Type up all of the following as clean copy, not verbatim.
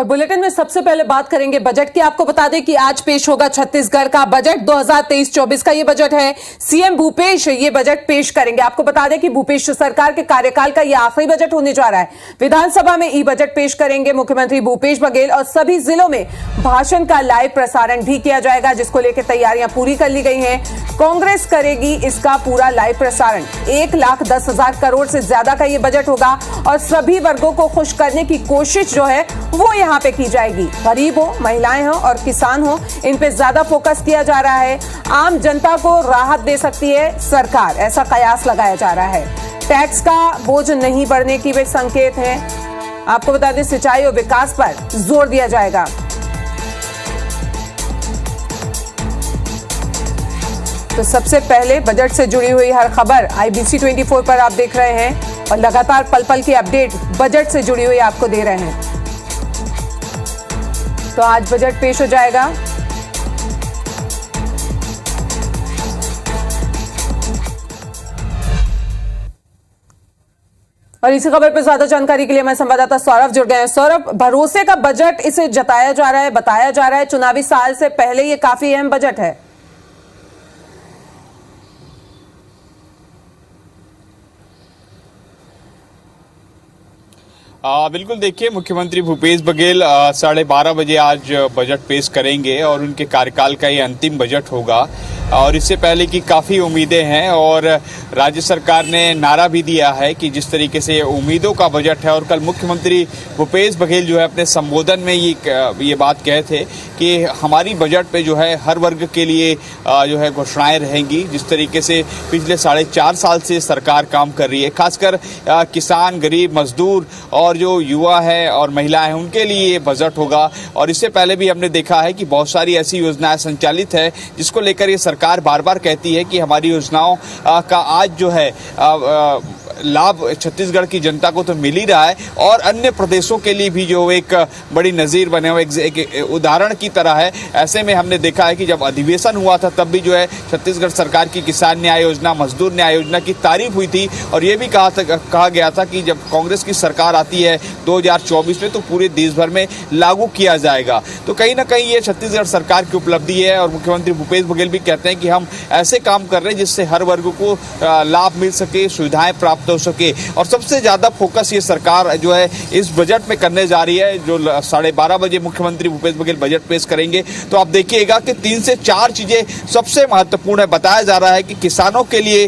और बुलेटिन में सबसे पहले बात करेंगे बजट की। आपको बता दें कि आज पेश होगा छत्तीसगढ़ का बजट 2023-24 का ये बजट है। सीएम भूपेश ये बजट पेश करेंगे। आपको बता दें कि भूपेश सरकार के कार्यकाल का ये आखिरी बजट होने जा रहा है। विधानसभा में ई बजट पेश करेंगे मुख्यमंत्री भूपेश बघेल और सभी जिलों में भाषण का लाइव प्रसारण भी किया जाएगा, जिसको लेकर तैयारियां पूरी कर ली गई हैं। कांग्रेस करेगी इसका पूरा लाइव प्रसारण। 1,10,000 करोड़ से ज्यादा का ये बजट होगा और सभी वर्गों को खुश करने की कोशिश जो है वो यहां पे की जाएगी। गरीब हो, महिलाएं हो और किसान हो, इन पे ज्यादा फोकस किया जा रहा है। आम जनता को राहत दे सकती है सरकार, ऐसा कयास लगाया जा रहा है। टैक्स का बोझ नहीं बढ़ने की भी संकेत हैं। आपको बता दें सिंचाई और विकास पर जोर दिया जाएगा। तो सबसे पहले बजट से जुड़ी हुई हर खबर IBC 24 पर आप देख रहे हैं और लगातार पल पल की अपडेट बजट से जुड़ी हुई आपको दे रहे हैं। तो आज बजट पेश हो जाएगा। और इसी खबर पर ज्यादा जानकारी के लिए हमारे संवाददाता सौरभ जुड़ गए हैं। सौरभ, भरोसे का बजट इसे जताया जा रहा है, बताया जा रहा है, चुनावी साल से पहले ये काफी अहम बजट है। बिल्कुल, देखिए मुख्यमंत्री भूपेश बघेल 12:30 बजे आज बजट पेश करेंगे और उनके कार्यकाल का ये अंतिम बजट होगा। और इससे पहले की काफ़ी उम्मीदें हैं और राज्य सरकार ने नारा भी दिया है कि जिस तरीके से ये उम्मीदों का बजट है। और कल मुख्यमंत्री भूपेश बघेल जो है अपने संबोधन में ये बात कहे थे कि हमारी बजट पे जो है हर वर्ग के लिए जो है घोषणाएं रहेंगी। जिस तरीके से पिछले 4.5 साल से सरकार काम कर रही है, खासकर किसान, गरीब, मजदूर और जो युवा है और महिलाएं हैं उनके लिए ये बजट होगा। और इससे पहले भी हमने देखा है कि बहुत सारी ऐसी योजनाएं संचालित है जिसको लेकर ये सरकार बार बार कहती है कि हमारी योजनाओं का आज जो है लाभ छत्तीसगढ़ की जनता को तो मिल ही रहा है और अन्य प्रदेशों के लिए भी जो एक बड़ी नज़ीर बने हुए एक उदाहरण की तरह है। ऐसे में हमने देखा है कि जब अधिवेशन हुआ था तब भी जो है छत्तीसगढ़ सरकार की किसान न्याय योजना, मजदूर न्याय योजना की तारीफ हुई थी और ये भी कहा गया था कि जब कांग्रेस की सरकार आती है 2024 में तो पूरे देश भर में लागू किया जाएगा। तो कहीं ना कहीं ये छत्तीसगढ़ सरकार की उपलब्धि है और मुख्यमंत्री भूपेश बघेल भी कहते हैं कि हम ऐसे काम कर रहे हैं जिससे हर वर्ग को लाभ मिल सके, सुविधाएं प्राप्त हो सके। और सबसे ज्यादा फोकस ये सरकार जो है इस बजट में करने जा रही है। जो 12:30 बजे मुख्यमंत्री भूपेश बघेल बजट पेश करेंगे तो आप देखिएगा कि 3 से 4 चीजें सबसे महत्वपूर्ण है। बताया जा रहा है कि किसानों के लिए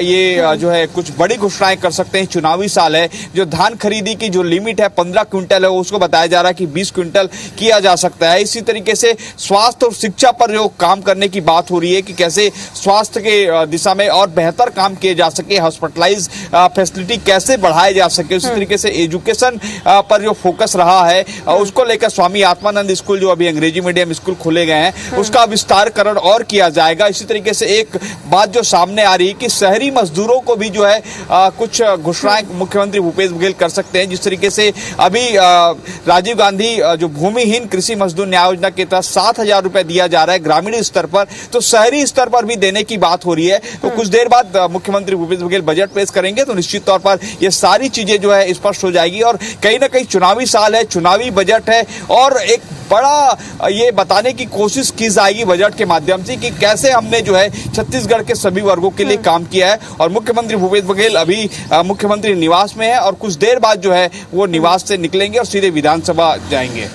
ये जो है कुछ बड़ी घोषणाएं कर सकते हैं। चुनावी साल है, जो धान खरीदी की जो लिमिट है 15 क्विंटल है उसको बताया जा रहा है कि 20 क्विंटल किया जा सकता है। इसी तरीके से स्वास्थ्य और शिक्षा पर जो काम करने की बात हो रही है कि कैसे स्वास्थ्य के दिशा में और बेहतर काम किए जा सके, हॉस्पिटलाइज फैसिलिटी कैसे बढ़ाए जा सके। उसी तरीके से एजुकेशन पर जो फोकस रहा है उसको लेकर स्वामी आत्मानंद स्कूल जो अभी अंग्रेजी मीडियम स्कूल खोले गए हैं उसका विस्तारकरण और किया जाएगा। इसी तरीके से एक बात जो सामने आ रही है कि शहरी मजदूरों को भी जो है कुछ घोषणाएं मुख्यमंत्री भूपेश बघेल कर सकते हैं। जिस तरीके से अभी राजीव गांधी जो भूमिहीन कृषि मजदूर न्याय योजना के तहत 7,000 रुपए दिया जा रहा है ग्रामीण स्तर पर, तो शहरी स्तर पर भी देने की बात हो रही है। तो कुछ देर बाद मुख्यमंत्री भूपेश बघेल बजट पेश करेंगे तो निश्चित तौर पर ये सारी चीजें जो है स्पष्ट हो जाएगी। और कहीं ना कहीं चुनावी साल है, चुनावी बजट है और एक बड़ा ये बताने की कोशिश की जाएगी बजट के माध्यम से कि कैसे हमने जो है छत्तीसगढ़ के सभी वर्गों के लिए काम किया है। और मुख्यमंत्री भूपेश बघेल अभी मुख्यमंत्री निवास में है और कुछ देर बाद जो है वो निवास से निकलेंगे और सीधे विधानसभा जाएंगे।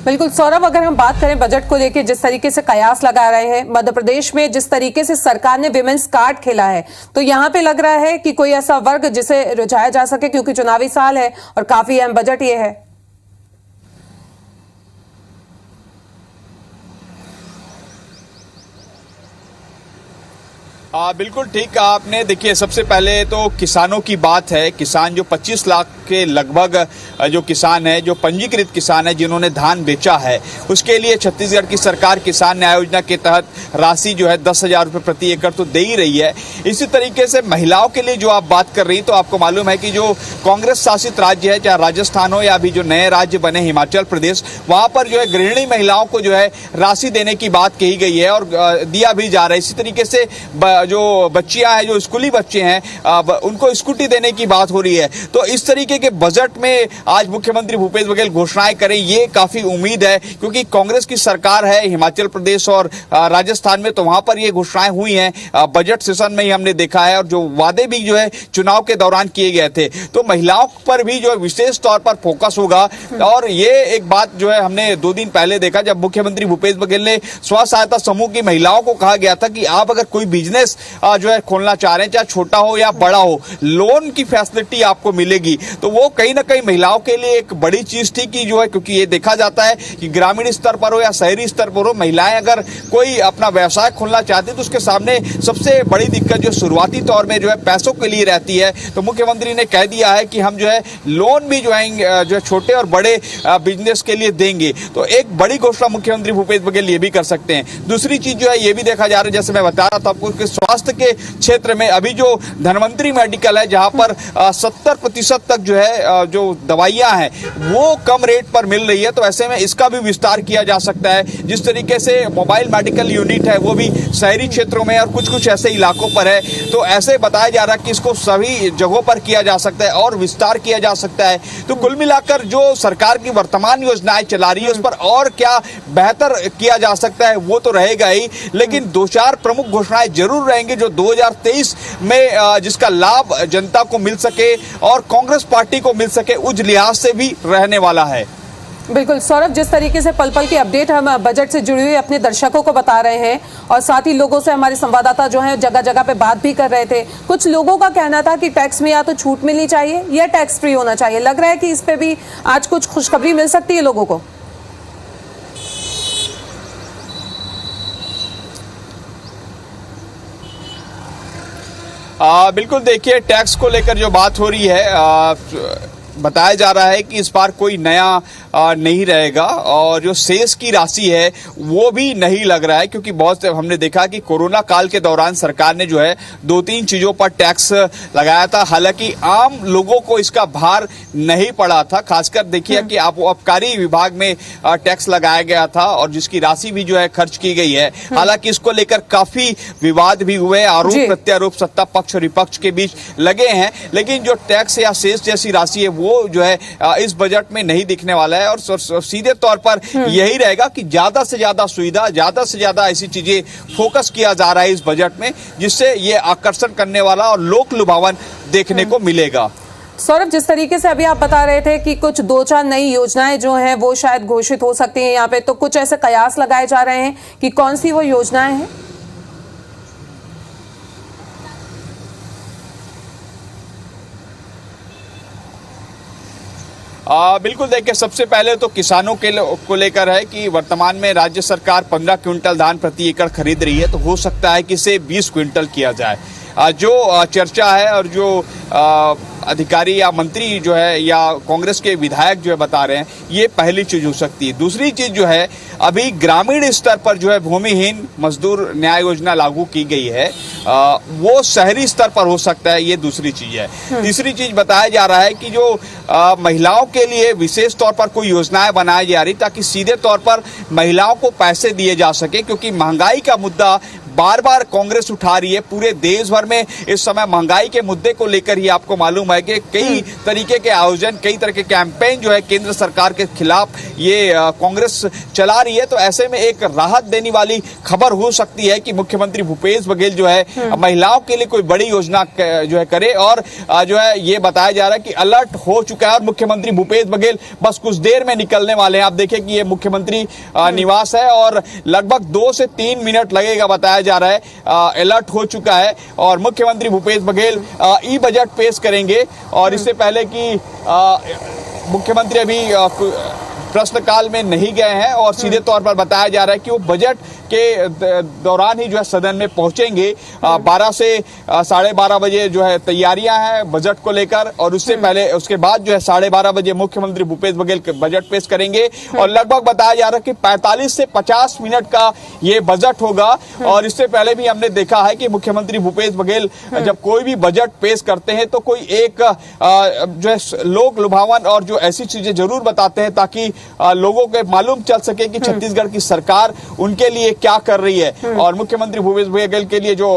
बिल्कुल सौरभ, अगर हम बात करें बजट को लेकर जिस तरीके से कयास लगा रहे हैं, मध्य प्रदेश में जिस तरीके से सरकार ने विमेंस कार्ड खेला है, तो यहाँ पे लग रहा है कि कोई ऐसा वर्ग जिसे रुझाया जा सके, क्योंकि चुनावी साल है और काफी अहम बजट ये है। बिल्कुल ठीक कहा आपने। देखिए सबसे पहले तो किसानों की बात है। किसान जो 25 लाख के लगभग जो किसान है, जो पंजीकृत किसान है जिन्होंने धान बेचा है, उसके लिए छत्तीसगढ़ की सरकार किसान न्याय योजना के तहत राशि जो है 10,000 रुपये प्रति एकड़ तो दे ही रही है। इसी तरीके से महिलाओं के लिए जो आप बात कर रही, तो आपको मालूम है कि जो कांग्रेस शासित राज्य है, चाहे राजस्थान हो या अभी जो नए राज्य बने हिमाचल प्रदेश, वहां पर जो है गृहिणी महिलाओं को जो है राशि देने की बात कही गई है और दिया भी जा रहा है। इसी तरीके से जो बच्चियां हैं, जो स्कूली बच्चे हैं, उनको स्कूटी देने की बात हो रही है। तो इस तरीके के बजट में आज मुख्यमंत्री भूपेश बघेल घोषणाएं करें, ये काफी उम्मीद है, क्योंकि कांग्रेस की सरकार है हिमाचल प्रदेश और राजस्थान में, तो वहां पर ये घोषणाएं हुई हैं बजट सेशन में ही हमने देखा है, और जो वादे भी जो है चुनाव के दौरान किए गए थे। तो महिलाओं पर भी जो है विशेष तौर पर फोकस होगा। और ये एक बात जो है हमने 2 दिन पहले देखा, जब मुख्यमंत्री भूपेश बघेल ने स्व सहायता समूह की महिलाओं को कहा गया था कि आप अगर कोई बिजनेस जो है खोलना चाह रहे हैं, चाहे छोटा हो या बड़ा हो, लोन की फैसिलिटी आपको मिलेगी। तो वो कहीं ना कहीं महिलाओं के लिए एक बड़ी चीज थी कि जो है, क्योंकि ये देखा जाता है कि ग्रामीण स्तर पर हो या शहरी स्तर पर हो, महिलाएं अगर कोई अपना व्यवसाय खोलना चाहती है तो उसके सामने सबसे बड़ी दिक्कत जो शुरुआती तौर में जो है पैसों के लिए रहती है। तो मुख्यमंत्री ने कह दिया है कि हम जो है लोन भी जो है छोटे और बड़े बिजनेस के लिए देंगे। तो एक बड़ी घोषणा मुख्यमंत्री भूपेश बघेल ये भी कर सकते हैं। दूसरी चीज जो है ये भी देखा जा रहा है, जैसे मैं बता रहा था आपको, कि स्वास्थ्य के क्षेत्र में अभी जो धन्वंतरी मेडिकल है, जहां पर 70% तक जो है जो दवाइयां हैं वो कम रेट पर मिल रही है, तो ऐसे में इसका भी विस्तार किया जा सकता है। जिस तरीके से मोबाइल मेडिकल यूनिट है वो भी शहरी क्षेत्रों में और कुछ कुछ ऐसे इलाकों पर है, तो ऐसे बताया जा रहा है कि इसको सभी जगहों पर किया जा सकता है और विस्तार किया जा सकता है। तो कुल मिलाकर जो सरकार की वर्तमान योजनाएं चला रही है उस पर और क्या बेहतर किया जा सकता है वो तो रहेगा ही, लेकिन 2-4 प्रमुख घोषणाएं जरूर रहेंगी जो 2023 में जिसका लाभ जनता को मिल सके और कांग्रेस पार्टी को मिल सके, उस लिहाज से भी रहने वाला है। बिल्कुल सौरभ, जिस तरीके से पल पल की अपडेट हम बजट से जुड़ी हुई अपने दर्शकों को बता रहे हैं और साथ ही लोगों से हमारे संवाददाता जो हैं जगह जगह पे बात भी कर रहे थे, कुछ लोगों का कहना था कि टैक्स में या तो छूट मिलनी चाहिए या टैक्स फ्री होना चाहिए। लग रहा है कि इस पे भी आज कुछ खुशखबरी मिल सकती है लोगों को। बिल्कुल, देखिए टैक्स को लेकर जो बात हो रही है, बताया जा रहा है कि इस बार कोई नया नहीं रहेगा और जो शेष की राशि है वो भी नहीं लग रहा है, क्योंकि बहुत से हमने देखा कि कोरोना काल के दौरान सरकार ने जो है 2-3 चीजों पर टैक्स लगाया था। हालांकि आम लोगों को इसका भार नहीं पड़ा था। खासकर देखिए कि आबकारी विभाग में टैक्स लगाया गया था और जिसकी राशि भी जो है खर्च की गई है। हालांकि इसको लेकर काफी विवाद भी हुए, आरोप प्रत्यारोप सत्ता पक्ष और विपक्ष के बीच लगे हैं, लेकिन जो टैक्स या शेष जैसी राशि है वो जो है इस बजट में नहीं दिखने वाला है। और सीधे तौर पर यही रहेगा कि ज्यादा से ज्यादा सुविधा, ज्यादा से ज्यादा ऐसी चीजें फोकस किया जा रहा है इस बजट में, जिससे ये आकर्षण करने वाला और लोक लुभावन देखने को मिलेगा। सौरभ, जिस तरीके से अभी आप बता रहे थे कि कुछ 2-4 नई योजनाएं जो हैं वो शायद घोषित हो सकती हैं यहाँ पे, तो कुछ ऐसे कयास लगाए जा रहे हैं कि कौन सी वो योजनाएं हैं? बिल्कुल, देखिए सबसे पहले तो किसानों को लेकर है कि वर्तमान में राज्य सरकार 15 क्विंटल धान प्रति एकड़ खरीद रही है, तो हो सकता है कि इसे 20 क्विंटल किया जाए। जो चर्चा है और जो अधिकारी या मंत्री जो है या कांग्रेस के विधायक जो है बता रहे हैं, ये पहली चीज हो सकती है। दूसरी चीज जो है, अभी ग्रामीण स्तर पर जो है भूमिहीन मजदूर न्याय योजना लागू की गई है, वो शहरी स्तर पर हो सकता है, ये दूसरी चीज है। तीसरी चीज बताया जा रहा है कि जो महिलाओं के लिए विशेष तौर पर कोई योजनाएं बनाई जा रही ताकि सीधे तौर पर महिलाओं को पैसे दिए जा सके, क्योंकि महंगाई का मुद्दा बार बार कांग्रेस उठा रही है। पूरे देश भर में इस समय महंगाई के मुद्दे को लेकर ही आपको मालूम है कि कई तरीके के आयोजन, कई तरह के कैंपेन जो है केंद्र सरकार के खिलाफ ये कांग्रेस चला रही है। तो ऐसे में एक राहत देने वाली खबर हो सकती है कि मुख्यमंत्री भूपेश बघेल जो है महिलाओं के लिए कोई बड़ी योजना जो है करे। और जो है ये बताया जा रहा है कि अलर्ट हो चुका है और मुख्यमंत्री भूपेश बघेल बस कुछ देर में निकलने वाले हैं। आप देखिए कि ये मुख्यमंत्री निवास है और लगभग 2 से 3 मिनट लगेगा, बताया जा रहा है। अलर्ट हो चुका है और मुख्यमंत्री भूपेश बघेल ई बजट पेश करेंगे। और इससे पहले कि मुख्यमंत्री अभी प्रश्नकाल में नहीं गए हैं और सीधे तौर पर बताया जा रहा है कि वो बजट के दौरान ही जो है सदन में पहुंचेंगे। 12 से 12:30 बजे जो है तैयारियां हैं बजट को लेकर, और उससे पहले उसके बाद जो है 12:30 बजे मुख्यमंत्री भूपेश बघेल बजट पेश करेंगे। और लगभग बताया जा रहा है कि 45 से 50 मिनट का ये बजट होगा। और इससे पहले भी हमने देखा है कि मुख्यमंत्री भूपेश बघेल जब कोई भी बजट पेश करते हैं तो कोई एक जो है लोक लुभावन और जो ऐसी चीजें जरूर बताते हैं ताकि लोगों को मालूम चल सके कि छत्तीसगढ़ की सरकार उनके लिए क्या कर रही है। और मुख्यमंत्री भूपेश बघेल के लिए जो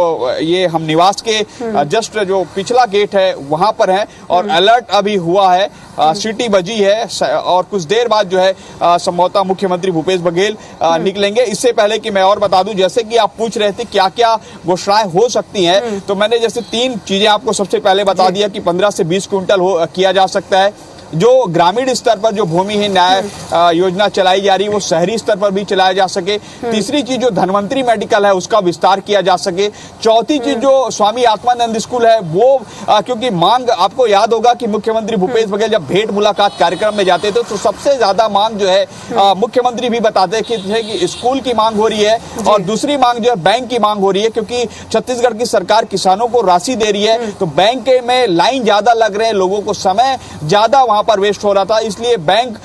ये हम निवास के जस्ट जो पिछला गेट है वहां पर है और अलर्ट अभी हुआ है, सीटी बजी है और कुछ देर बाद जो है संभवतः मुख्यमंत्री भूपेश बघेल निकलेंगे। इससे पहले कि मैं और बता दूं, जैसे कि आप पूछ रहे थे क्या क्या घोषणाएं हो सकती हैं, तो मैंने जैसे 3 चीजें आपको सबसे पहले बता दिया कि 15 से 20 क्विंटल किया जा सकता है। जो ग्रामीण स्तर पर जो भूमिहीन न्याय योजना चलाई जा रही है वो शहरी स्तर पर भी चलाया जा सके। तीसरी चीज जो धनवंतरी मेडिकल है उसका विस्तार किया जा सके। चौथी चीज जो स्वामी आत्मानंद स्कूल है वो क्योंकि मांग, आपको याद होगा कि मुख्यमंत्री भूपेश बघेल जब भेंट मुलाकात कार्यक्रम में जाते थे तो सबसे ज्यादा मांग जो है मुख्यमंत्री भी बताते थे कि स्कूल की मांग हो रही है और दूसरी मांग जो है बैंक की मांग हो रही है, क्योंकि छत्तीसगढ़ की सरकार किसानों को राशि दे रही है तो बैंक में लाइन ज्यादा लग रहे हैं, लोगों को समय ज्यादा वहां पर वेस्ट हो रहा था, इसलिए बैंक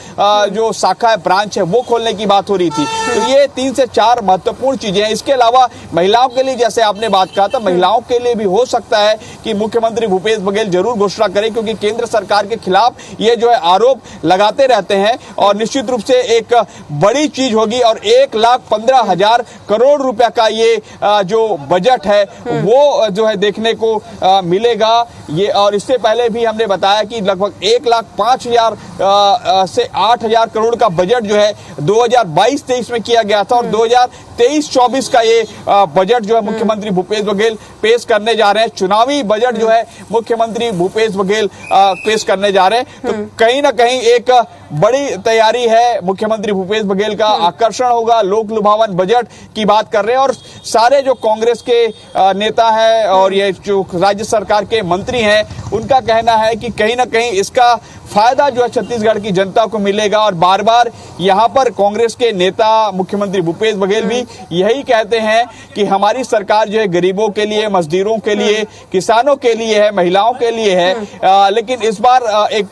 जो शाखा है, ब्रांच है, वो खोलने की बात हो रही थी। तो ये 3 से 4 महत्वपूर्ण चीजें हैं। इसके अलावा महिलाओं के लिए, जैसे आपने बात कहा था, महिलाओं के लिए भी हो सकता है कि मुख्यमंत्री भूपेश बघेल जरूर घोषणा करें, क्योंकि केंद्र सरकार के खिलाफ ये जो है आरोप लगाते रहते हैं और निश्चित रूप से एक बड़ी चीज होगी। और 1,15,000 करोड़ रुपया का ये जो बजट है वो जो है देखने को मिलेगा ये। और इससे पहले भी हमने बताया कि लगभग 1,05,000 से 8,000 करोड़ का बजट जो है 2022-23 में किया गया था और 2023-24 का ये बजट जो है मुख्यमंत्री भूपेश बघेल पेश करने जा रहे हैं। चुनावी बजट जो है मुख्यमंत्री भूपेश बघेल पेश करने जा रहे हैं। तो कहीं ना कहीं एक बड़ी तैयारी है मुख्यमंत्री भूपेश बघेल का, आकर्षण होगा, लोक लुभावन बजट की बात कर रहे हैं। और सारे जो कांग्रेस के नेता हैं और ये जो राज्य सरकार के मंत्री हैं उनका कहना है कि कहीं ना कहीं इसका फायदा जो है छत्तीसगढ़ की जनता को मिलेगा। और बार बार यहाँ पर कांग्रेस के नेता मुख्यमंत्री भूपेश बघेल भी यही कहते हैं कि हमारी सरकार जो है गरीबों के लिए, मजदूरों के लिए, किसानों के लिए है, महिलाओं के लिए है। लेकिन इस बार एक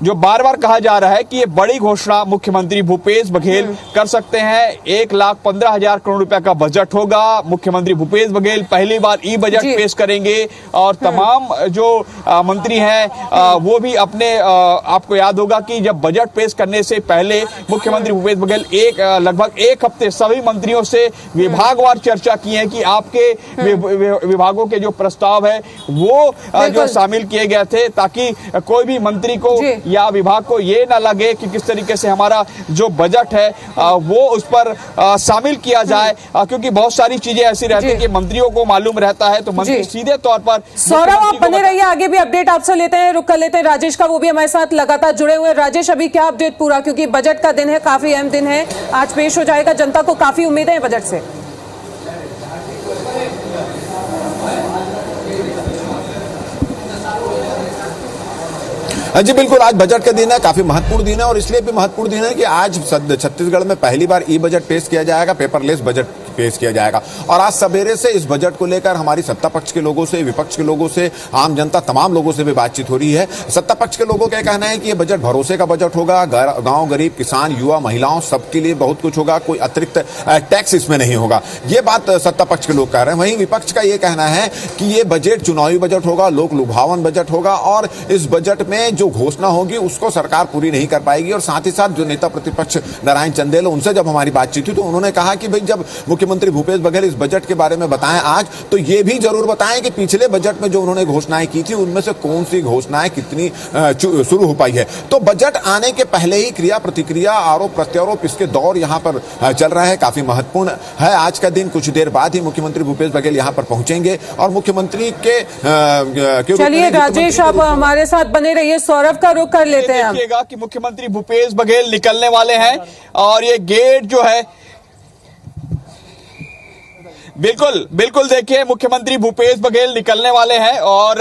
जो बार बार कहा जा रहा है कि ये बड़ी घोषणा मुख्यमंत्री भूपेश बघेल कर सकते हैं। 1,15,000 करोड़ रुपया का बजट होगा। मुख्यमंत्री भूपेश बघेल पहली बार ई बजट पेश करेंगे और तमाम जो मंत्री हैं वो भी अपने, आपको याद होगा कि जब बजट पेश करने से पहले मुख्यमंत्री भूपेश बघेल लगभग 1 हफ्ते सभी मंत्रियों से विभागवार चर्चा की है कि आपके विभागों के जो प्रस्ताव है वो जो शामिल किए गए थे, ताकि कोई भी मंत्री को या विभाग को ये ना लगे कि किस तरीके से हमारा जो बजट है वो उस पर शामिल किया जाए, क्योंकि बहुत सारी चीजें ऐसी रहती है कि मंत्रियों को मालूम रहता है तो मंत्री सीधे तौर पर। सौरभ, आप बने रहिए, आगे भी अपडेट आपसे लेते हैं, रुक कर लेते हैं राजेश का, वो भी हमारे साथ लगातार जुड़े हुए हैं। राजेश, अभी क्या अपडेट पूरा, क्योंकि बजट का दिन है, काफी अहम दिन है, आज पेश हो जाएगा, जनता को काफी उम्मीदें हैं बजट से। जी बिल्कुल, आज बजट का दिन है, काफी महत्वपूर्ण दिन है और इसलिए भी महत्वपूर्ण दिन है कि आज छत्तीसगढ़ में पहली बार ई बजट पेश किया जाएगा, पेपरलेस बजट पेश किया जाएगा। और आज सवेरे से इस बजट को लेकर हमारी सत्ता पक्ष के लोगों से, विपक्ष के लोगों से, आम जनता, तमाम लोगों से भी बातचीत हो रही है। सत्ता पक्ष के लोगों का कहना है कि ये बजट भरोसे का बजट होगा, गांव गरीब, किसान, युवा, महिलाओं, सबके लिए बहुत कुछ होगा, कोई अतिरिक्त टैक्स इसमें नहीं होगा, ये बात सत्ता पक्ष के लोग कह रहे हैं। वहीं विपक्ष का ये कहना है कि ये बजट चुनावी बजट होगा, लोक लुभावन बजट होगा और इस बजट में जो घोषणा होगी उसको सरकार पूरी नहीं कर पाएगी। और साथ ही साथ जो नेता प्रतिपक्ष नारायण चंदेल, उनसे जब हमारी बातचीत हुई तो उन्होंने कहा कि भाई जब मुख्यमंत्री भूपेश बघेल इस बजट के बारे में बताएं आज, तो ये भी जरूर बताएं कि पिछले बजट में जो उन्होंने घोषणाएं की थी उनमें से कौन सी घोषणाएं कितनी शुरू हो पाई है। तो बजट आने के पहले ही क्रिया प्रतिक्रिया, आरोप प्रत्यारोप, इसके दौर यहाँ पर चल रहा है, काफी महत्वपूर्ण है आज का दिन। कुछ देर बाद ही मुख्यमंत्री भूपेश बघेल यहाँ पर पहुंचेंगे और मुख्यमंत्री के चलिए राजेश, आप हमारे साथ बने रहिए, सौरभ का रुख कर लेते हैं। देखिएगा कि मुख्यमंत्री भूपेश बघेल निकलने वाले हैं और ये गेट जो है बिल्कुल देखिए मुख्यमंत्री भूपेश बघेल निकलने वाले हैं और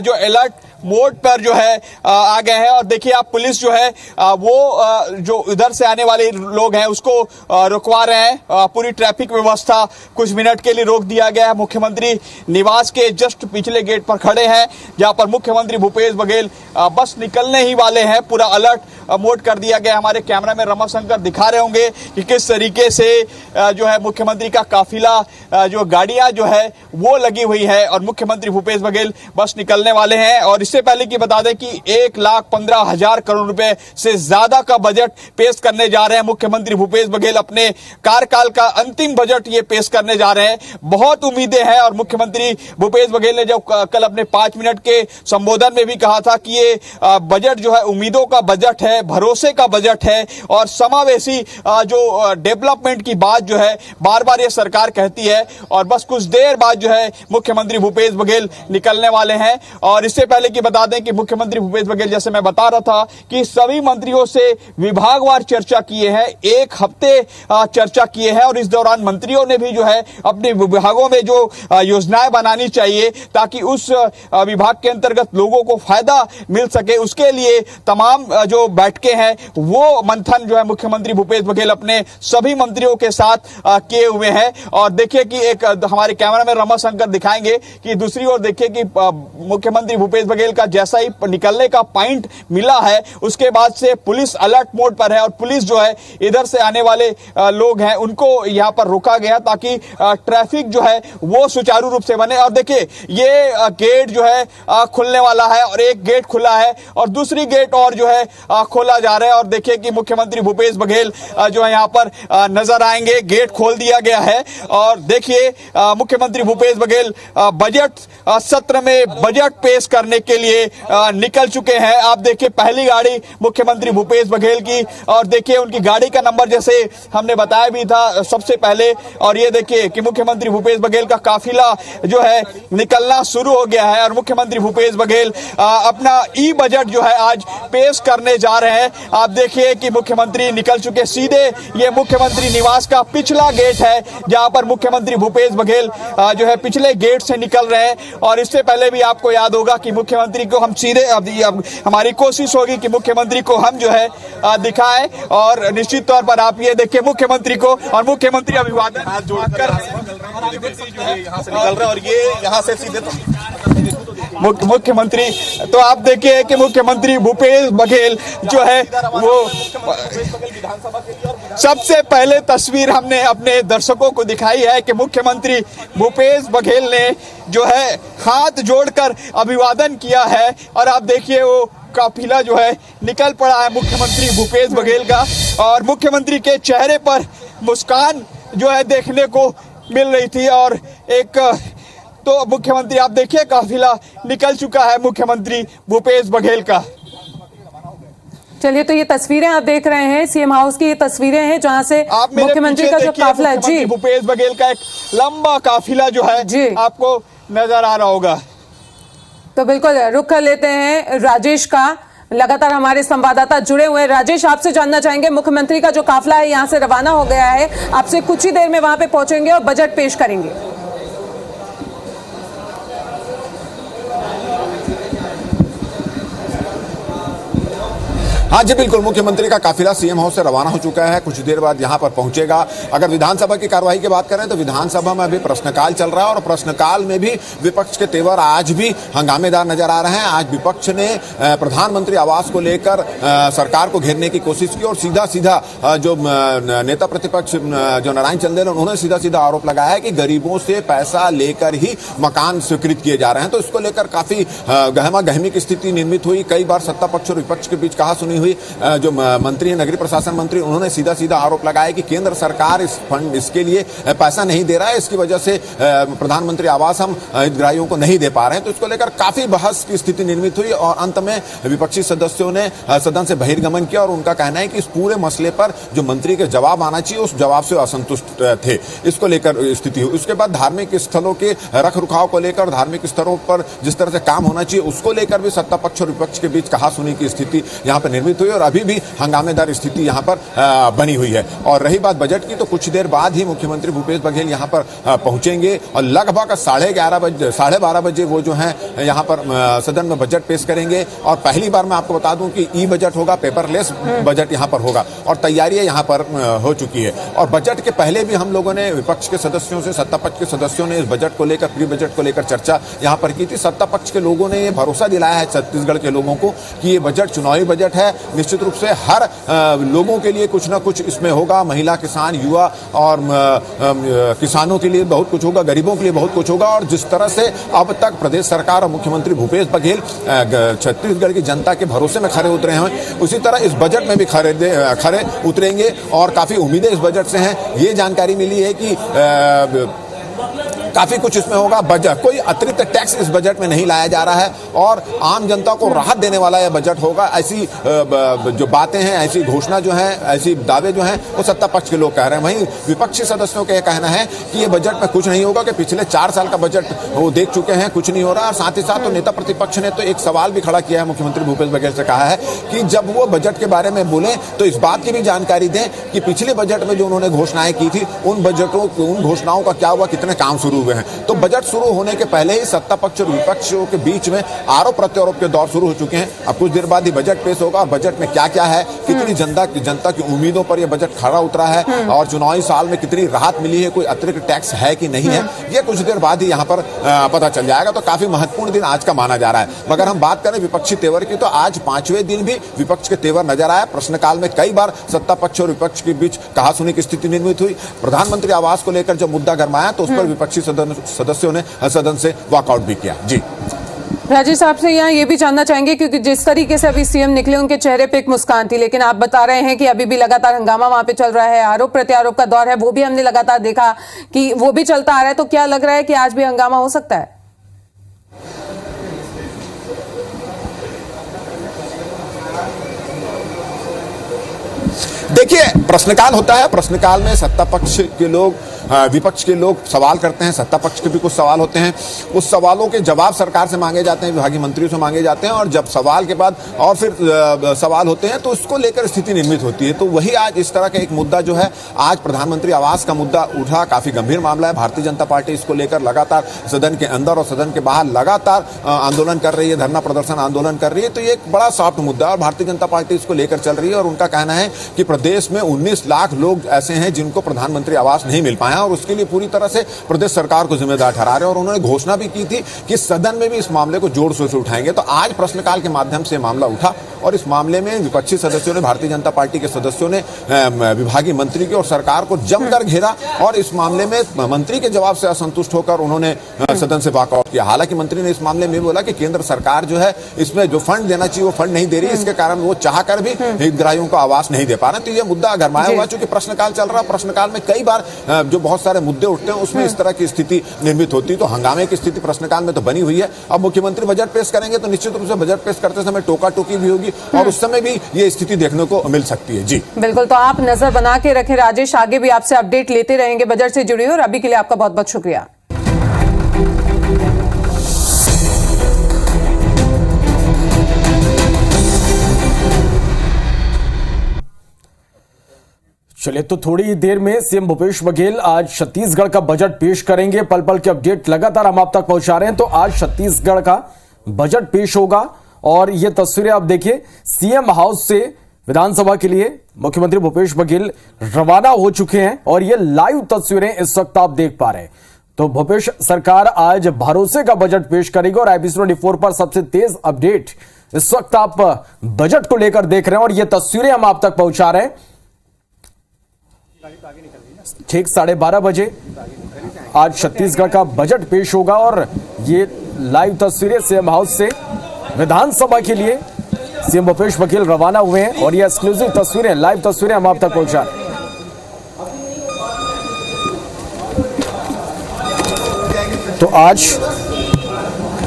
जो अलर्ट मोड पर जो है आ गए हैं। और देखिए आप, पुलिस जो है वो जो इधर से आने वाले लोग हैं उसको रुकवा रहे हैं। पूरी ट्रैफिक व्यवस्था कुछ मिनट के लिए रोक दिया गया है। मुख्यमंत्री निवास के जस्ट पिछले गेट पर खड़े हैं जहां पर मुख्यमंत्री भूपेश बघेल बस निकलने ही वाले हैं। पूरा अलर्ट मोड कर दिया गया। हमारे कैमरा में रमाशंकर दिखा रहे होंगे कि किस तरीके से जो है मुख्यमंत्री का काफिला जो गाड़ियां जो है वो लगी हुई है और मुख्यमंत्री भूपेश बघेल बस निकलने वाले हैं। और इससे पहले कि बता दें कि 1,15,000 करोड़ रुपए से ज्यादा का बजट पेश करने जा रहे हैं मुख्यमंत्री भूपेश बघेल। अपने कार्यकाल का अंतिम बजट ये पेश करने जा रहे हैं। बहुत उम्मीदें हैं और मुख्यमंत्री भूपेश बघेल ने जब कल अपने 5 मिनट के संबोधन में भी कहा था कि ये बजट जो है उम्मीदों का बजट है, भरोसे का बजट है और समावेशी जो डेवलपमेंट की बात जो है बार बार ये सरकार कहती है। और बस कुछ देर बाद जो है मुख्यमंत्री भूपेश बघेल निकलने वाले हैं। और इससे पहले कि बता दें कि मुख्यमंत्री भूपेश बघेल, जैसे मैं बता रहा था कि सभी मंत्रियों से विभागवार चर्चा किए हैं, 1 हफ्ते चर्चा किए हैं और इस दौरान मंत्रियों ने भी जो है अपने विभागों में जो योजनाएं बनानी चाहिए ताकि उस विभाग के अंतर्गत लोगों को फायदा मिल सके, उसके लिए तमाम जो बैठकें हैं वो मंथन जो है मुख्यमंत्री भूपेश बघेल अपने सभी मंत्रियों के साथ किए हुए हैं। और देखिए कि एक हमारे कैमरा में रमाशंकर दिखाएंगे कि दूसरी ओर देखिए कि मुख्यमंत्री भूपेश बघेल का जैसा ही निकलने का पॉइंट मिला है उसके बाद से पुलिस अलर्ट मोड पर है और पुलिस जो है इधर से आने वाले लोग हैं उनको यहां पर रोका गया ताकि ट्रैफिक जो है वो सुचारू रूप से बने। और देखिए ये गेट जो है खुलने वाला है और एक गेट खुला है और दूसरी गेट और जो है खोला जा रहा है। और देखिए कि मुख्यमंत्री भूपेश बघेल जो है यहाँ पर नजर आएंगे, गेट खोल दिया गया है। और देखिए मुख्यमंत्री भूपेश बघेल बजट सत्र में बजट पेश करने के लिए निकल चुके हैं। आप देखिए पहली गाड़ी मुख्यमंत्री भूपेश बघेल की और देखिए उनकी गाड़ी का नंबर जैसे हमने बताया भी था सबसे पहले। और ये देखिए कि मुख्यमंत्री भूपेश बघेल का काफिला जो है निकलना शुरू हो गया है और मुख्यमंत्री भूपेश बघेल अपना ई बजट जो है आज पेश करने जा रहे हैं। आप देखिए कि मुख्यमंत्री निकल चुके, सीधे ये मुख्यमंत्री निवास का पिछला गेट है जहां पर मुख्यमंत्री भूपेश बघेल जो है पिछले गेट से निकल रहे हैं। और इससे पहले भी आपको याद होगा कि मुख्यमंत्री को हम सीधे अब हमारी कोशिश होगी कि मुख्यमंत्री को हम जो है दिखाएं। और निश्चित तौर पर आप ये देखिए मुख्यमंत्री को और मुख्यमंत्री अभिवादन जोड़कर यहाँ से निकल रहे हैं और ये यहाँ से सीधे मुख्यमंत्री तो आप देखिए कि मुख्यमंत्री भूपेश बघेल जो है वो सबसे पहले तस्वीर हमने अपने दर्शकों को दिखाई है कि मुख्यमंत्री भूपेश बघेल ने जो है हाथ जोड़कर अभिवादन किया है। और आप देखिए वो काफिला जो है निकल पड़ा है मुख्यमंत्री भूपेश बघेल का और मुख्यमंत्री के चेहरे पर मुस्कान जो है देखने को मिल रही थी। और एक तो मुख्यमंत्री आप देखिए काफिला निकल चुका है मुख्यमंत्री भूपेश बघेल का। चलिए, तो ये तस्वीरें आप देख रहे हैं सीएम हाउस की, ये तस्वीरें हैं जहां से मुख्यमंत्री का जो काफिला है जी, भूपेश बघेल का एक लंबा काफिला जो है जी आपको नजर आ रहा होगा। तो बिल्कुल रुख कर लेते हैं राजेश का, लगातार हमारे संवाददाता जुड़े हुए हैं। राजेश, आपसे जानना चाहेंगे मुख्यमंत्री का जो काफिला है यहां से रवाना हो गया है, आपसे कुछ ही देर में वहां पे पहुंचेंगे और बजट पेश करेंगे। हाँ जी बिल्कुल, मुख्यमंत्री का काफिला सीएम हाउस से रवाना हो चुका है, कुछ देर बाद यहां पर पहुंचेगा। अगर विधानसभा की कार्रवाई की बात करें तो विधानसभा में अभी प्रश्नकाल चल रहा है और प्रश्नकाल में भी विपक्ष के तेवर आज भी हंगामेदार नजर आ रहे हैं। आज विपक्ष ने प्रधानमंत्री आवास को लेकर सरकार को घेरने की कोशिश की और सीधा सीधा जो नेता प्रतिपक्ष जो नारायण चंदेल उन्होंने सीधा सीधा आरोप लगाया है कि गरीबों से पैसा लेकर ही मकान स्वीकृत किए जा रहे हैं। तो इसको लेकर काफी गहमा गहमी की स्थिति निर्मित हुई। कई बार सत्ता पक्ष और विपक्ष के बीच कहा सुनी हुई। जो मंत्री है, नगरीय प्रशासन मंत्री, उन्होंने सीधा सीधा आरोप लगाया कि केंद्र सरकार इस फंड इसके लिए पैसा नहीं दे रहा है, इसकी वजह से प्रधानमंत्री आवास हम हितग्राहियों को नहीं दे पा रहे हैं। तो इसको लेकर काफी बहस की स्थिति निर्मित हुई और अंत में विपक्षी सदस्यों ने सदन से बहिर्गमन किया और उनका कहना है कि इस पूरे मसले पर जो मंत्री के जवाब आना चाहिए उस जवाब से असंतुष्ट थे। इसको लेकर स्थिति हुई। उसके बाद धार्मिक स्थलों के रख रखाव को लेकर, धार्मिक स्थलों पर जिस तरह से काम होना चाहिए उसको लेकर भी सत्ता पक्ष और विपक्ष के बीच कहा सुनी की स्थिति यहाँ पर निर्मित हुई और अभी भी हंगामेदार स्थिति यहाँ पर बनी हुई है। और रही बात बजट की, तो कुछ देर बाद ही मुख्यमंत्री भूपेश बघेल यहाँ पर पहुंचेंगे और लगभग 11:30 बजे वो जो है यहाँ पर सदन में बजट पेश करेंगे। और पहली बार मैं आपको बता दूं कि ई बजट होगा, पेपरलेस बजट यहाँ पर होगा और तैयारियां यहाँ पर हो चुकी है। और बजट के पहले भी हम लोगों ने विपक्ष के सदस्यों से, सत्ता पक्ष के सदस्यों ने इस बजट को लेकर, प्री बजट को लेकर चर्चा यहाँ पर की थी। सत्ता पक्ष के लोगों ने ये भरोसा दिलाया है छत्तीसगढ़ के लोगों को कि ये बजट चुनावी बजट है निश्चित रूप से हर लोगों के लिए कुछ ना कुछ इसमें होगा। महिला, किसान, युवा और किसानों के लिए बहुत कुछ होगा, गरीबों के लिए बहुत कुछ होगा। और जिस तरह से अब तक प्रदेश सरकार और मुख्यमंत्री भूपेश बघेल छत्तीसगढ़ की जनता के भरोसे में खरे उतरे हैं, उसी तरह इस बजट में भी खरे उतरेंगे और काफी उम्मीदें इस बजट से हैं। ये जानकारी मिली है कि काफी कुछ इसमें होगा। बजट कोई अतिरिक्त टैक्स इस बजट में नहीं लाया जा रहा है और आम जनता को राहत देने वाला यह बजट होगा। ऐसी जो बातें हैं, ऐसी घोषणा जो है, ऐसी दावे जो हैं, वो सत्ता पक्ष के लोग कह रहे हैं। वहीं विपक्षी सदस्यों का यह कहना है कि यह बजट में कुछ नहीं होगा, कि पिछले 4 साल का बजट वो देख चुके हैं, कुछ नहीं हो रहा। और साथ ही साथ तो नेता प्रतिपक्ष ने तो एक सवाल भी खड़ा किया है, मुख्यमंत्री भूपेश बघेल से कहा है कि जब वो बजट के बारे में बोले तो इस बात की भी जानकारी दें कि पिछले बजट में जो उन्होंने घोषणाएं की थी, उन घोषणाओं का क्या हुआ, कितने काम शुरू हुए हैं। तो बजट शुरू होने के पहले ही सत्ता पक्ष और विपक्षों के बीच में आरोप प्रत्यारोप के दौर शुरू हो चुके हैं। अब कुछ देर बाद ही बजट पेश होगा और बजट में क्या क्या है, कितनी जनता की उम्मीदों पर यह बजट खरा उतरा है और चुनावी साल में कितनी राहत मिली है, कोई अतिरिक्त टैक्स है कि नहीं है, ये कुछ देर बाद ही यहाँ पर पता चल जाएगा। तो काफी महत्वपूर्ण दिन आज का माना जा रहा है। मगर हम बात करें विपक्षी तेवर की, तो आज 5वें दिन भी विपक्ष के तेवर नजर आया। प्रश्नकाल में कई बार सत्ता पक्ष और विपक्ष के बीच कहासुनी की स्थिति निर्मित हुई। प्रधानमंत्री आवास को लेकर जब मुद्दा गरमाया तो उस पर विपक्षी सदस्यों ने सदन से वॉकआउट भी किया। जी राजेश, आपसे यहाँ ये भी जानना चाहेंगे, क्योंकि जिस तरीके से अभी सीएम निकले उनके चेहरे पे एक मुस्कान थी, लेकिन आप बता रहे हैं कि अभी भी लगातार हंगामा वहां पे चल रहा है, आरोप प्रत्यारोप का दौर है, वो भी हमने लगातार देखा कि वो भी चलता आ रहा है। तो क्या लग रहा है कि आज भी हंगामा हो सकता है? देखिए, प्रश्नकाल होता है, प्रश्नकाल में सत्ता पक्ष के लोग, विपक्ष के लोग सवाल करते हैं, सत्ता पक्ष के भी कुछ सवाल होते हैं। उस सवालों के जवाब सरकार से मांगे जाते हैं, विभागीय मंत्रियों से मांगे जाते हैं, और जब सवाल के बाद और फिर सवाल होते हैं तो उसको लेकर स्थिति निर्मित होती है। तो वही आज इस तरह का एक मुद्दा जो है, आज प्रधानमंत्री आवास का मुद्दा उठा, काफी गंभीर मामला है। भारतीय जनता पार्टी इसको लेकर लगातार सदन के अंदर और सदन के बाहर लगातार आंदोलन कर रही है, धरना प्रदर्शन आंदोलन कर रही है। तो ये एक बड़ा सॉफ्ट मुद्दा है और भारतीय जनता पार्टी इसको लेकर चल रही है। और उनका कहना है कि प्रदेश में 19 लाख लोग ऐसे हैं जिनको प्रधानमंत्री आवास नहीं मिल पाया और उसके लिए पूरी तरह से प्रदेश सरकार को जिम्मेदार ठहरा रहे हैं। और उन्होंने घोषणा भी की थी कि सदन में भी इस मामले को जोर शोर से उठाएंगे। तो आज प्रश्नकाल के माध्यम से मामला उठा और इस मामले में विपक्षी सदस्यों ने, भारतीय जनता पार्टी के सदस्यों ने विभागीय मंत्री की और सरकार को जमकर घेरा और इस मामले में मंत्री के जवाब से असंतुष्ट होकर उन्होंने सदन से वॉकआउट किया। हालांकि मंत्री ने इस मामले में बोला कि केंद्र सरकार जो है इसमें जो फंड देना चाहिए वो फंड नहीं दे रही, इसके कारण वो चाहकर भी हितग्राहियों को आवास नहीं दे पा रहे। तो ये मुद्दा गरमाया हुआ, चूंकि प्रश्नकाल चल रहा है। प्रश्नकाल में कई बार जो बहुत सारे मुद्दे उठते हैं उसमें इस तरह की स्थिति निर्मित होती है। तो हंगामे की स्थिति प्रश्नकाल में तो बनी हुई है। अब मुख्यमंत्री बजट पेश करेंगे तो निश्चित रूप से बजट पेश करते समय टोका टोकी भी होगी और उस समय भी ये स्थिति देखने को मिल सकती है। जी बिल्कुल, तो आप नजर बना के रखें राजेश, आगे भी आपसे अपडेट लेते रहेंगे बजट से जुड़ी। और अभी के लिए आपका बहुत बहुत शुक्रिया। चलिए, तो थोड़ी देर में सीएम भूपेश बघेल आज छत्तीसगढ़ का बजट पेश करेंगे। पल पल के अपडेट लगातार हम आप तक पहुंचा रहे हैं। तो आज छत्तीसगढ़ का बजट पेश होगा और ये तस्वीरें आप देखिए, सीएम हाउस से विधानसभा के लिए मुख्यमंत्री भूपेश बघेल रवाना हो चुके हैं और ये लाइव तस्वीरें इस वक्त आप देख पा रहे हैं। तो भूपेश सरकार आज भरोसे का बजट पेश करेगी और IPC 24 पर सबसे तेज अपडेट इस वक्त आप बजट को लेकर देख रहे हैं और ये तस्वीरें हम आप तक पहुंचा रहे हैं। ठीक 12:30 बजे आज छत्तीसगढ़ का बजट पेश होगा और ये लाइव तस्वीरें सीएम हाउस से विधानसभा के लिए सीएम भूपेश बघेल रवाना हुए हैं और ये एक्सक्लूसिव तस्वीरें, लाइव तस्वीरें हम आप तक पहुंचा रहे हैं। तो आज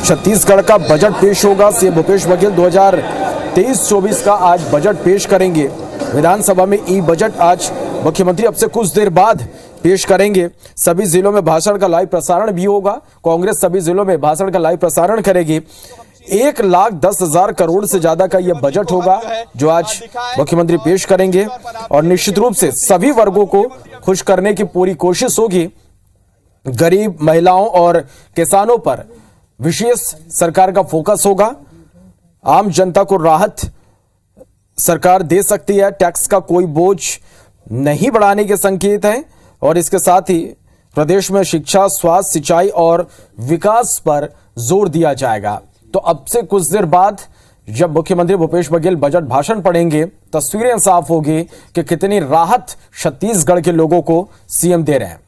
छत्तीसगढ़ का बजट पेश होगा। सीएम भूपेश बघेल 2023-24 का आज बजट पेश करेंगे विधानसभा में। ई बजट आज मुख्यमंत्री अब से कुछ देर बाद पेश करेंगे। सभी जिलों में भाषण का लाइव प्रसारण भी होगा। कांग्रेस सभी जिलों में भाषण का लाइव प्रसारण करेगी। 1,10,000 करोड़ से ज्यादा का यह बजट होगा जो आज मुख्यमंत्री पेश करेंगे और निश्चित रूप से सभी वर्गों को खुश करने की पूरी कोशिश होगी। गरीब, महिलाओं और किसानों पर विशेष सरकार का फोकस होगा। आम जनता को राहत सरकार दे सकती है। टैक्स का कोई बोझ नहीं बढ़ाने के संकेत हैं और इसके साथ ही प्रदेश में शिक्षा, स्वास्थ्य, सिंचाई और विकास पर जोर दिया जाएगा। तो अब से कुछ देर बाद जब मुख्यमंत्री भूपेश बघेल बजट भाषण पढ़ेंगे तस्वीरें साफ होगी कि कितनी राहत छत्तीसगढ़ के लोगों को सीएम दे रहे हैं।